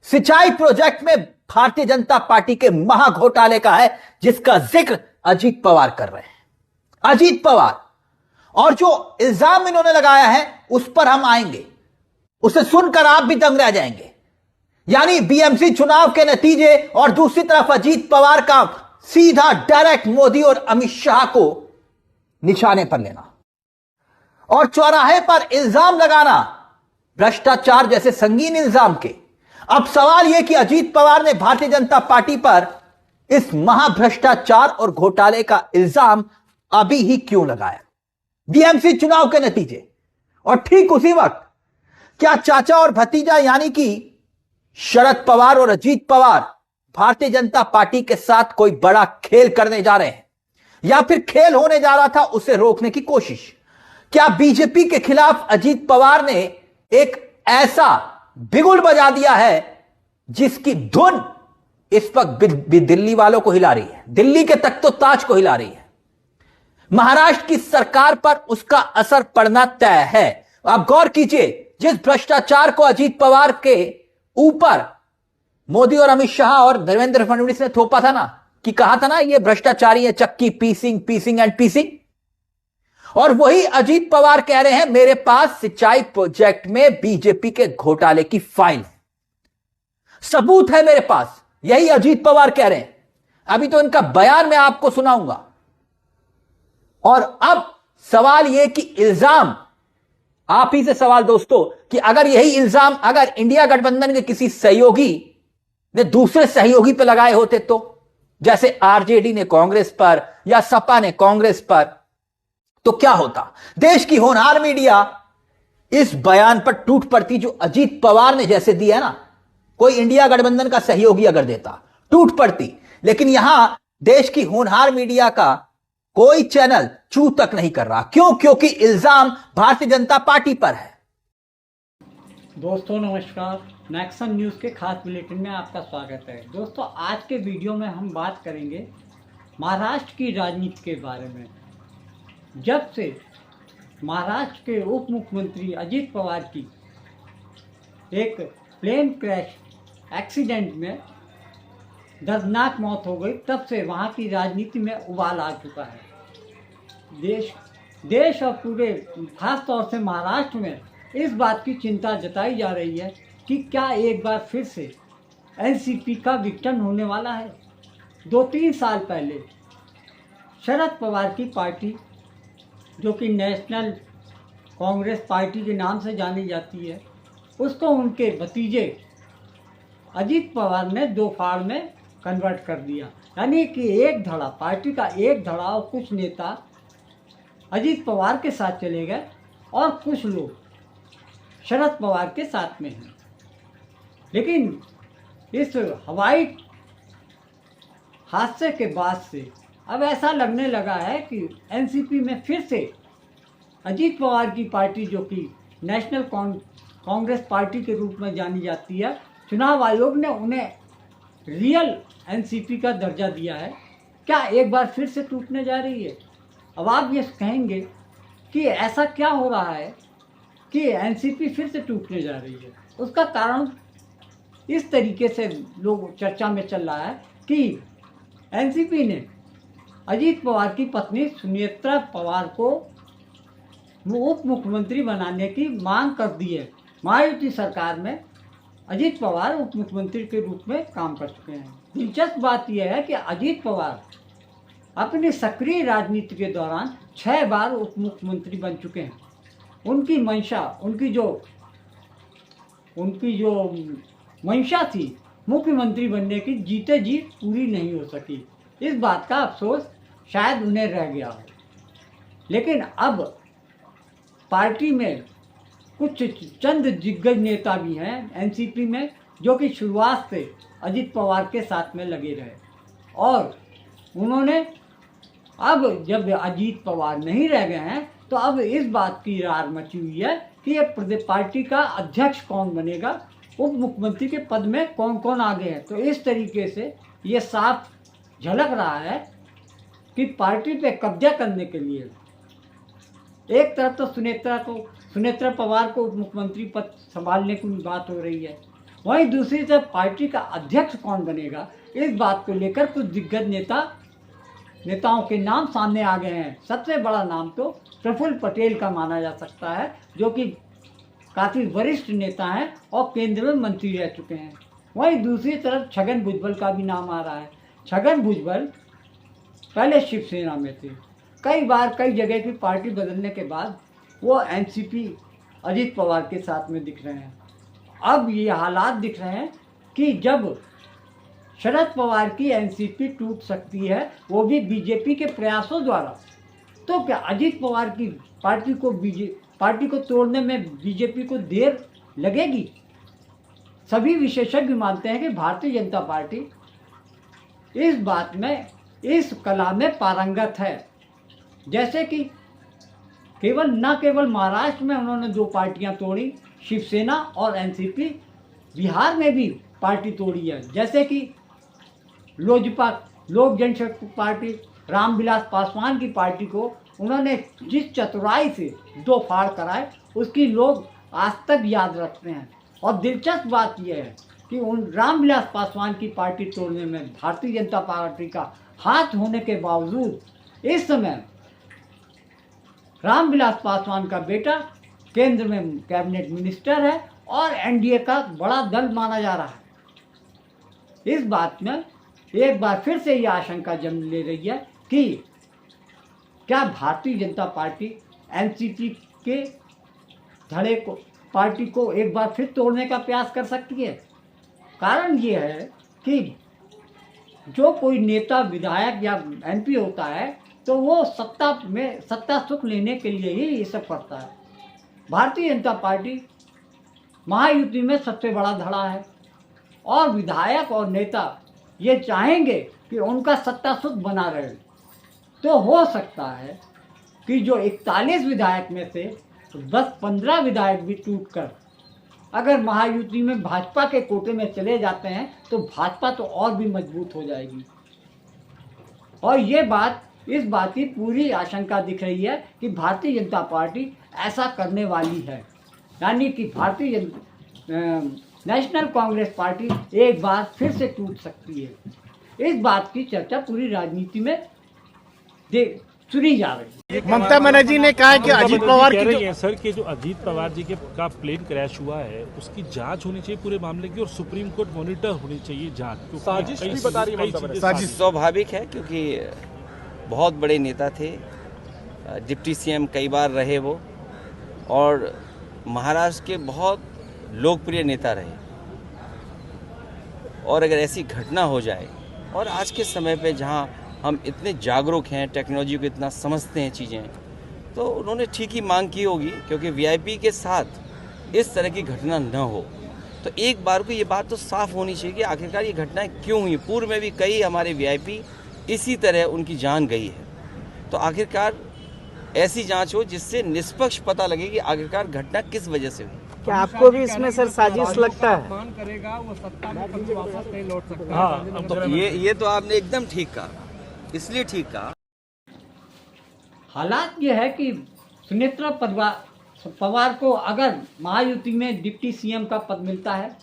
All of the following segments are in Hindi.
सिंचाई प्रोजेक्ट में भारतीय जनता पार्टी के महाघोटाले का है, जिसका जिक्र अजीत पवार कर रहे हैं। अजीत पवार, और जो इल्जाम इन्होंने लगाया है उस पर हम आएंगे, उसे सुनकर आप भी दंग रह जाएंगे। यानी बीएमसी चुनाव के नतीजे और दूसरी तरफ अजीत पवार का सीधा डायरेक्ट मोदी और अमित शाह को निशाने पर लेना और चौराहे पर इल्जाम लगाना, भ्रष्टाचार जैसे संगीन इल्जाम के। अब सवाल यह कि अजीत पवार ने भारतीय जनता पार्टी पर इस महाभ्रष्टाचार और घोटाले का इल्जाम अभी ही क्यों लगाया? बीएमसी चुनाव के नतीजे और ठीक उसी वक्त क्या चाचा और भतीजा यानी कि शरद पवार और अजीत पवार भारतीय जनता पार्टी के साथ कोई बड़ा खेल करने जा रहे हैं, या फिर खेल होने जा रहा था उसे रोकने की कोशिश? क्या बीजेपी के खिलाफ अजीत पवार ने एक ऐसा बिगुल बजा दिया है जिसकी धुन इस वक्त दिल्ली वालों को हिला रही है, दिल्ली के तख्तो ताज को हिला रही है? महाराष्ट्र की सरकार पर उसका असर पड़ना तय है। आप गौर कीजिए, जिस भ्रष्टाचार को अजीत पवार के ऊपर मोदी और अमित शाह और देवेंद्र फडणवीस ने थोपा था ना, कि कहा था ना ये भ्रष्टाचारी है, चक्की पीसिंग एंड पीसिंग, और वही अजीत पवार कह रहे हैं मेरे पास सिंचाई प्रोजेक्ट में बीजेपी के घोटाले की फाइल है, सबूत है मेरे पास। यही अजीत पवार कह रहे हैं। अभी तो इनका बयान मैं आपको सुनाऊंगा। और अब सवाल यह कि इल्जाम, आप ही से सवाल दोस्तों, कि अगर यही इल्जाम अगर इंडिया गठबंधन के किसी सहयोगी ने दूसरे सहयोगी पर लगाए होते, तो जैसे आरजेडी ने कांग्रेस पर या सपा ने कांग्रेस पर, तो क्या होता? देश की होनहार मीडिया इस बयान पर टूट पड़ती जो अजीत पवार ने जैसे दिया है ना, कोई इंडिया गठबंधन का सहयोगी अगर देता, टूट पड़ती। लेकिन यहां देश की होनहार मीडिया का कोई चैनल चू तक नहीं कर रहा। क्यों? क्योंकि इल्जाम भारतीय जनता पार्टी पर है। दोस्तों नमस्कार, नेक्सन न्यूज़ के खास बुलेटिन में आपका स्वागत है। दोस्तों आज के वीडियो में हम बात करेंगे महाराष्ट्र की राजनीति के बारे में। जब से महाराष्ट्र के उप मुख्यमंत्री अजीत पवार की एक प्लेन क्रैश एक्सीडेंट में दर्दनाक मौत हो गई, तब से वहाँ की राजनीति में उबाल आ चुका है। देश और पूरे खास तौर से महाराष्ट्र में इस बात की चिंता जताई जा रही है कि क्या एक बार फिर से एनसीपी का विघटन होने वाला है। 2-3 साल पहले शरद पवार की पार्टी, जो कि नेशनल कांग्रेस पार्टी के नाम से जानी जाती है, उसको उनके भतीजे अजीत पवार ने दो फाड़ में कन्वर्ट कर दिया। यानी कि एक धड़ा, पार्टी का एक धड़ा और कुछ नेता अजीत पवार के साथ चले गए और कुछ लोग शरद पवार के साथ में हैं। लेकिन इस हवाई हादसे के बाद से अब ऐसा लगने लगा है कि एनसीपी में फिर से अजीत पवार की पार्टी, जो कि नेशनल कांग्रेस पार्टी के रूप में जानी जाती है, चुनाव आयोग ने उन्हें रियल एनसीपी का दर्जा दिया है। क्या एक बार फिर से टूटने जा रही है? अब आप ये कहेंगे कि ऐसा क्या हो रहा है कि एनसीपी फिर से टूटने जा रही है। उसका कारण इस तरीके से लोग चर्चा में चल रहा है कि एनसीपी ने अजीत पवार की पत्नी सुनेत्रा पवार को उप मुख्यमंत्री बनाने की मांग कर दी है। महायुति सरकार में अजीत पवार उप मुख्यमंत्री के रूप में काम कर चुके हैं। दिलचस्प बात यह है कि अजीत पवार अपनी सक्रिय राजनीति के दौरान 6 बार उप मुख्यमंत्री बन चुके हैं। उनकी मंशा, उनकी जो मंशा थी मुख्यमंत्री बनने की, जीते जी पूरी नहीं हो सकी। इस बात का अफसोस शायद उन्हें रह गया हो। लेकिन अब पार्टी में कुछ चंद दिग्गज नेता भी हैं एनसीपी में, जो कि शुरुआत से अजीत पवार के साथ में लगे रहे, और उन्होंने अब जब अजीत पवार नहीं रह गए हैं तो अब इस बात की रार मची हुई है कि ये पार्टी का अध्यक्ष कौन बनेगा, उप मुख्यमंत्री के पद में कौन कौन आ गए हैं। तो इस तरीके से ये साफ झलक रहा है कि पार्टी पे कब्जा करने के लिए एक तरफ तो सुनेत्रा पवार को उप मुख्यमंत्री पद संभालने की बात हो रही है, वहीं दूसरी तरफ पार्टी का अध्यक्ष कौन बनेगा, इस बात को लेकर कुछ दिग्गज नेताओं के नाम सामने आ गए हैं। सबसे बड़ा नाम तो प्रफुल्ल पटेल का माना जा सकता है, जो कि काफ़ी वरिष्ठ नेता हैं और केंद्र में मंत्री रह चुके हैं। वहीं दूसरी तरफ छगन भुजबल का भी नाम आ रहा है। छगन भुजबल पहले शिवसेना में थे, कई बार कई जगह की पार्टी बदलने के बाद वो एनसीपी अजीत पवार के साथ में दिख रहे हैं। अब ये हालात दिख रहे हैं कि जब शरद पवार की एनसीपी टूट सकती है, वो भी बीजेपी के प्रयासों द्वारा, तो क्या अजीत पवार की पार्टी को तोड़ने में बीजेपी को देर लगेगी? सभी विशेषज्ञ मानते हैं कि भारतीय जनता पार्टी इस बात में, इस कला में पारंगत है। जैसे कि न केवल महाराष्ट्र में उन्होंने 2 पार्टियां तोड़ी, शिवसेना और एनसीपी, बिहार में भी पार्टी तोड़ी है। जैसे कि लोजपा, लोक जनशक्ति पार्टी, रामविलास पासवान की पार्टी को उन्होंने जिस चतुराई से 2 फाड़ कराए, उसकी लोग आज तक याद रखते हैं। और दिलचस्प बात यह है कि उन रामविलास पासवान की पार्टी तोड़ने में भारतीय जनता पार्टी का हाथ होने के बावजूद इस समय रामविलास पासवान का बेटा केंद्र में कैबिनेट मिनिस्टर है और एनडीए का बड़ा दल माना जा रहा है। इस बात में एक बार फिर से यह आशंका जन्म ले रही है कि क्या भारतीय जनता पार्टी एनसीपी के धड़े को, पार्टी को एक बार फिर तोड़ने का प्रयास कर सकती है। कारण ये है कि जो कोई नेता, विधायक या एमपी होता है तो वो सत्ता सुख लेने के लिए ही ये सब करता है। भारतीय जनता पार्टी महायुति में सबसे बड़ा धड़ा है और विधायक और नेता ये चाहेंगे कि उनका सत्ता सुख बना रहे। तो हो सकता है कि जो 41 विधायक में से 10-15 विधायक भी टूटकर अगर महायुति में भाजपा के कोटे में चले जाते हैं तो भाजपा तो और भी मजबूत हो जाएगी। और इस बात की पूरी आशंका दिख रही है कि भारतीय जनता पार्टी ऐसा करने वाली है, यानी कि नेशनल कांग्रेस पार्टी एक बार फिर से टूट सकती है। इस बात की चर्चा पूरी राजनीति में सुनी जा रही है। ममता बनर्जी ने कहा कि अजीत पवार कह की रही है सर कि जो अजीत पवार जी का प्लेन क्रैश हुआ है उसकी जांच होनी चाहिए पूरे मामले की और सुप्रीम कोर्ट मॉनिटर होनी चाहिए जांच। साजिश भी बता रही है ममता बनर्जी। साजिश स्वाभाविक है क्योंकि बहुत बड़े नेता थे, डिप्टी सीएम कई बार रहे वो, और महाराष्ट्र के बहुत लोकप्रिय नेता रहे। और अगर ऐसी घटना हो जाए, और आज के समय पे जहां हम इतने जागरूक हैं, टेक्नोलॉजी को इतना समझते हैं चीज़ें, तो उन्होंने ठीक ही मांग की होगी क्योंकि वीआईपी के साथ इस तरह की घटना न हो। तो एक बार को ये बात तो साफ होनी चाहिए कि आखिरकार ये घटनाएं क्यों हुई। पूर्व में भी कई हमारे वीआईपी इसी तरह उनकी जान गई है। तो आखिरकार ऐसी जांच हो जिससे निष्पक्ष पता लगे कि आखिरकार घटना किस वजह से हुई। क्या आपको भी इसमें सर साजिश लगता है? करेगा वो सत्ता में कभी वापस नहीं लौट सकता। हाँ, तो ये तो आपने एकदम ठीक कहा, इसलिए ठीक कहा। हालात ये है कि सुनेत्रा पवार को अगर महायुति में डिप्टी सीएम का पद मिलता है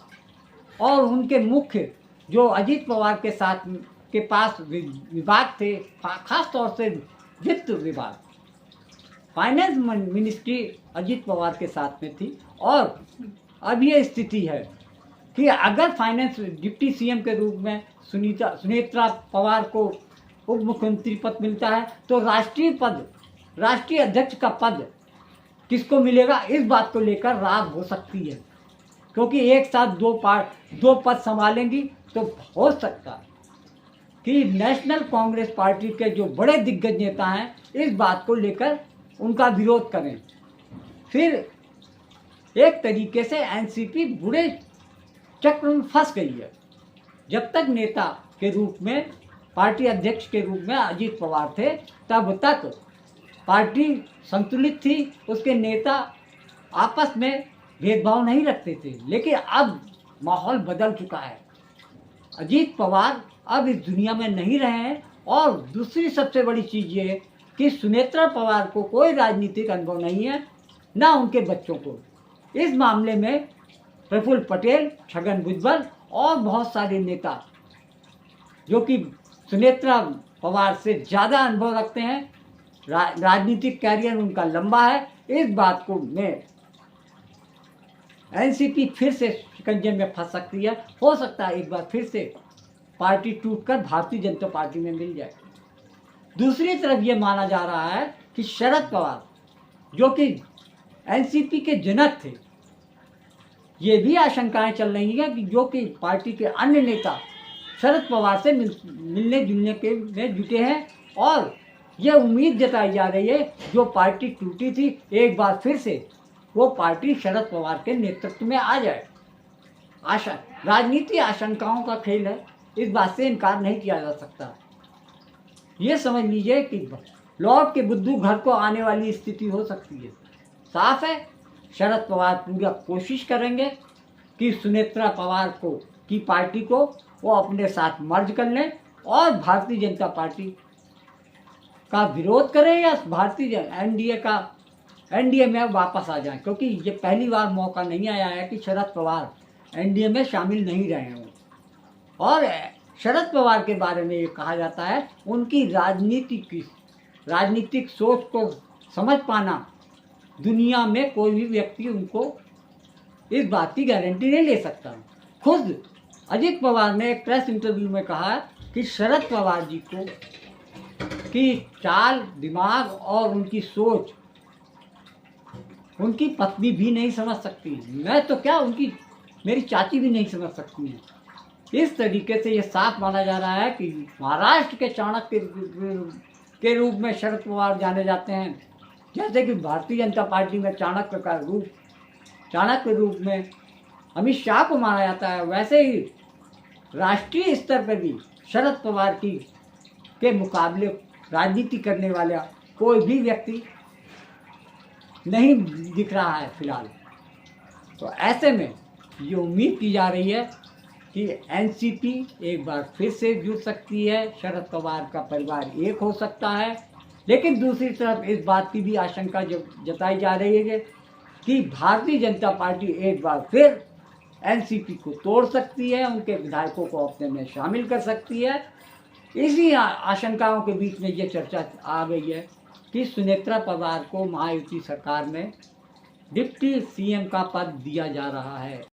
और उनके मुख्य जो अजीत पवार के पास विभाग थे, खास तौर से वित्त विभाग, फाइनेंस मिनिस्ट्री अजीत पवार के साथ में थी, और अब ये स्थिति है कि अगर फाइनेंस डिप्टी सीएम के रूप में सुनेत्रा पवार को उप मुख्यमंत्री पद मिलता है तो राष्ट्रीय अध्यक्ष का पद किसको मिलेगा, इस बात को लेकर राग हो सकती है। क्योंकि एक साथ दो पद संभालेंगी तो हो सकता है कि नेशनल कांग्रेस पार्टी के जो बड़े दिग्गज नेता हैं इस बात को लेकर उनका विरोध करें। फिर एक तरीके से एनसीपी बुरे चक्र में फंस गई है। जब तक नेता के रूप में, पार्टी अध्यक्ष के रूप में अजीत पवार थे, तब तक पार्टी संतुलित थी, उसके नेता आपस में भेदभाव नहीं रखते थे। लेकिन अब माहौल बदल चुका है, अजीत पवार अब इस दुनिया में नहीं रहे हैं। और दूसरी सबसे बड़ी चीज़ ये है कि सुनेत्रा पवार को कोई राजनीतिक अनुभव नहीं है, ना उनके बच्चों को। इस मामले में प्रफुल्ल पटेल, छगन भुजबल और बहुत सारे नेता जो कि सुनेत्रा पवार से ज़्यादा अनुभव रखते हैं, राजनीतिक कैरियर उनका लंबा है। इस बात को मैं एनसीपी फिर से शिकंजे में फंस सकती है। हो सकता है एक बार फिर से पार्टी टूटकर भारतीय जनता पार्टी में मिल जाए। दूसरी तरफ ये माना जा रहा है कि शरद पवार जो कि एनसीपी के जनक थे, ये भी आशंकाएं चल रही हैं कि जो कि पार्टी के अन्य नेता शरद पवार से मिलने जुलने के में जुटे हैं और यह उम्मीद जताई जा रही है जो पार्टी टूटी थी एक बार फिर से वो पार्टी शरद पवार के नेतृत्व में आ जाए। राजनीति आशंकाओं का खेल है, इस बात से इनकार नहीं किया जा सकता। ये समझ लीजिए कि लौट के बुद्धू घर को आने वाली स्थिति हो सकती है। साफ है शरद पवार पूरा कोशिश करेंगे कि सुनेत्रा पवार को की पार्टी को वो अपने साथ मर्ज कर लें और भारतीय जनता पार्टी का विरोध करें या एनडीए में वापस आ जाएं, क्योंकि ये पहली बार मौका नहीं आया है कि शरद पवार एनडीए में शामिल नहीं रहे हों। और शरद पवार के बारे में ये कहा जाता है उनकी राजनीतिक सोच को समझ पाना दुनिया में कोई भी व्यक्ति उनको इस बात की गारंटी नहीं ले सकता। खुद अजित पवार ने एक प्रेस इंटरव्यू में कहा कि शरद पवार जी को की चाल, दिमाग और उनकी सोच उनकी पत्नी भी नहीं समझ सकती, मैं तो क्या उनकी मेरी चाची भी नहीं समझ सकती है। इस तरीके से ये साफ माना जा रहा है कि महाराष्ट्र के चाणक्य के रूप में शरद पवार जाने जाते हैं, जैसे कि भारतीय जनता पार्टी में चाणक्य रूप में अमित शाह को माना जाता है, वैसे ही राष्ट्रीय स्तर पर भी शरद पवार के मुकाबले राजनीति करने वाला कोई भी व्यक्ति नहीं दिख रहा है फिलहाल। तो ऐसे में ये उम्मीद की जा रही है कि एनसीपी एक बार फिर से जुड़ सकती है, शरद पवार का परिवार एक हो सकता है। लेकिन दूसरी तरफ इस बात की भी आशंका जताई जा रही है कि भारतीय जनता पार्टी एक बार फिर एनसीपी को तोड़ सकती है, उनके विधायकों को अपने में शामिल कर सकती है। इसी आशंकाओं के बीच में ये चर्चा आ गई है कि सुनेत्रा पवार को महायुति सरकार में डिप्टी सीएम का पद दिया जा रहा है।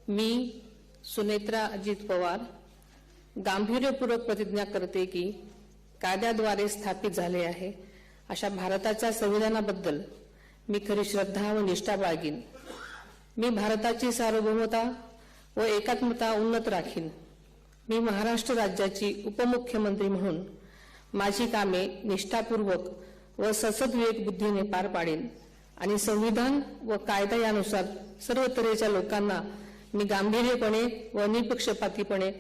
मी सुनेत्रा अजित पवार गांभीर्यपूर्वक प्रतिज्ञा करते की कायद्याद्वारे स्थापित झाले आहे अशा भारताच्या संविधानाबद्दल मी खरी श्रद्धा व निष्ठा बाळगीन। मी भारताची सार्वभौमता व एकात्मता उन्नत राखीन। मी महाराष्ट्र राज्याची उपमुख्यमंत्री म्हणून माझी कामे निष्ठापूर्वक व ससद्विवेक बुद्धीने पार पाडेन आणि संविधान व कायदा यानुसार सर्व तऱ्हेच्या लोकांना मी गांभीर्यपणे व निपक्षपातीपणे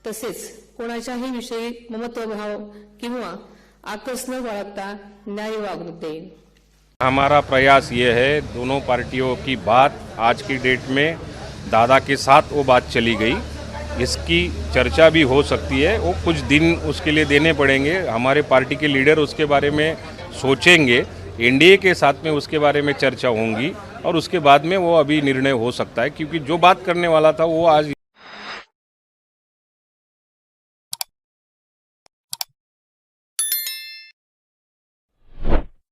तसेच कोणाच्याही विषयी ममत्वभाव किंवा आकस न बाळगता न्याय वागणूक देईन। हमारा प्रयास ये है, दोनों पार्टियों की बात आज की डेट में दादा के साथ वो बात चली गई, इसकी चर्चा भी हो सकती है। वो कुछ दिन उसके लिए देने पड़ेंगे, हमारे पार्टी के लीडर उसके बारे में सोचेंगे, एनडीए के साथ में उसके बारे में चर्चा होंगी और उसके बाद में वो अभी निर्णय हो सकता है, क्योंकि जो बात करने वाला था वो आज